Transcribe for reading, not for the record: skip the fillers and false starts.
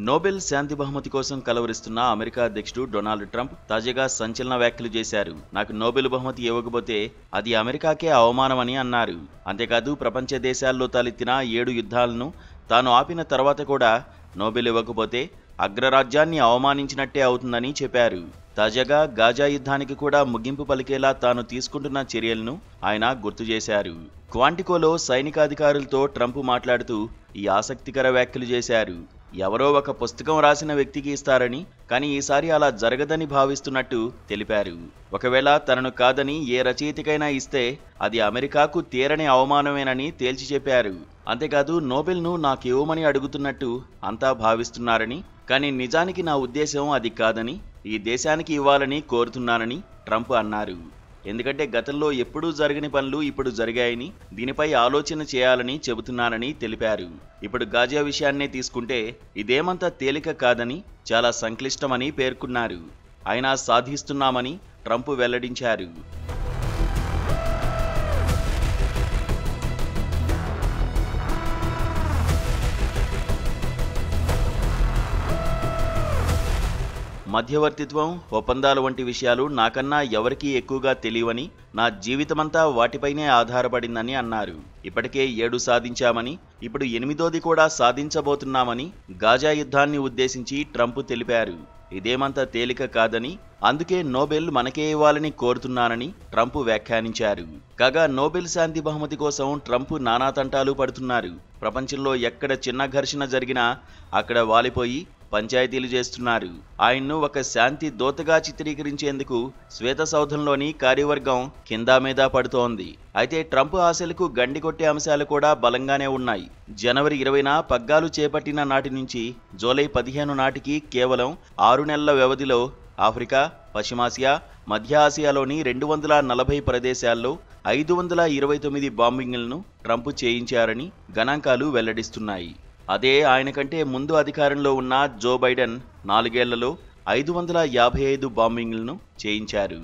Nobel శాంతి బహుమతి కోసం కలవరిస్తున్న America అధ్యక్షుడు డొనాల్డ్ ట్రంప్ తాజాగా సంచలన వ్యాఖ్యలు చేశారు. నాకు నోబెల్ బహుమతి ఇవ్వకపోతే అది అమెరికాకే అవమానమని అన్నారు. అంతేకాదు ప్రపంచ దేశాల్లో తలెత్తిన 7 యుద్ధాలను తాను ఆపిన తర్వాత కూడా నోబెల్ ఇవ్వకపోతే అగ్రరాజ్యాన్ని అవమానించినట్టే అవుతుందని చెప్పారు. తాజాగా గాజా యుద్ధానికి కూడా ముగింపు పలికేలా తాను తీసుకుంటున్న చర్యలను ఆయన గుర్తు చేశారు. క్వాంటికోలో సైనికాధికారులతో ట్రంప్ మాట్లాడుతూ ఈ ఆసక్తికర వ్యాఖ్యలు చేశారు. ఎవరో ఒక పుస్తకం రాసిన వ్యక్తికి ఇస్తారని, కానీ ఈసారి అలా జరగదని భావిస్తున్నట్టు తెలిపారు. ఒకవేళ తనను కాదని ఏ రచయితకైనా ఇస్తే అది అమెరికాకు తీరని అవమానమేనని తేల్చి చెప్పారు. అంతేకాదు నోబెల్ను నాకు ఇవ్వమని అడుగుతున్నట్టు అంతా భావిస్తున్నారని, కానీ నిజానికి నా ఉద్దేశం అది కాదని, ఈ దేశానికి ఇవ్వాలని కోరుతున్నానని ట్రంప్ అన్నారు. ఎందుకంటే గతంలో ఎప్పుడూ జరగని పనులు ఇప్పుడు జరిగాయని, దీనిపై ఆలోచన చేయాలని చెబుతున్నానని తెలిపారు. ఇప్పుడు గాజా విషయాన్నే తీసుకుంటే ఇదేమంత తేలిక కాదని, చాలా సంక్లిష్టమని పేర్కొన్నారు. అయినా సాధిస్తున్నామని ట్రంప్ వెల్లడించారు. మధ్యవర్తిత్వం, ఒప్పందాలు వంటి విషయాలు నాకన్నా ఎవరికీ ఎక్కువగా తెలియవని, నా జీవితమంతా వాటిపైనే ఆధారపడిందని అన్నారు. ఇప్పటికే 7 సాధించామని, ఇప్పుడు 8వ కూడా సాధించబోతున్నామని గాజా యుద్ధాన్ని ఉద్దేశించి ట్రంప్ తెలిపారు. ఇదేమంత తేలిక కాదని, అందుకే నోబెల్ మనకే ఇవ్వాలని కోరుతున్నానని ట్రంప్ వ్యాఖ్యానించారు. కాగా నోబెల్ శాంతి బహుమతి కోసం ట్రంప్ నానా తంటాలు పడుతున్నారు. ప్రపంచంలో ఎక్కడ చిన్న ఘర్షణ జరిగినా అక్కడ వాలిపోయి పంచాయతీలు చేస్తున్నారు. ఆయన్ను ఒక శాంతి దూతగా చిత్రీకరించేందుకు శ్వేత సౌధంలోని కార్యవర్గం కిందా మీద పడుతోంది. అయితే ట్రంప్ ఆశలకు గండి కొట్టే అంశాలు కూడా బలంగానే ఉన్నాయి. జనవరి 20న పగ్గాలు చేపట్టిన నాటి నుంచి జూలై 15 నాటికి కేవలం 6 నెలల వ్యవధిలో ఆఫ్రికా, పశ్చిమాసియా, మధ్య ఆసియాలోని 240 ప్రదేశాల్లో 529 బాంబింగ్లను ట్రంప్ చేయించారని గణాంకాలు వెల్లడిస్తున్నాయి. అదే ఆయన కంటే ముందు అధికారంలో ఉన్న జో బైడెన్ 4 ఏళ్లలో 555 బాంబింగ్లను చేయించారు.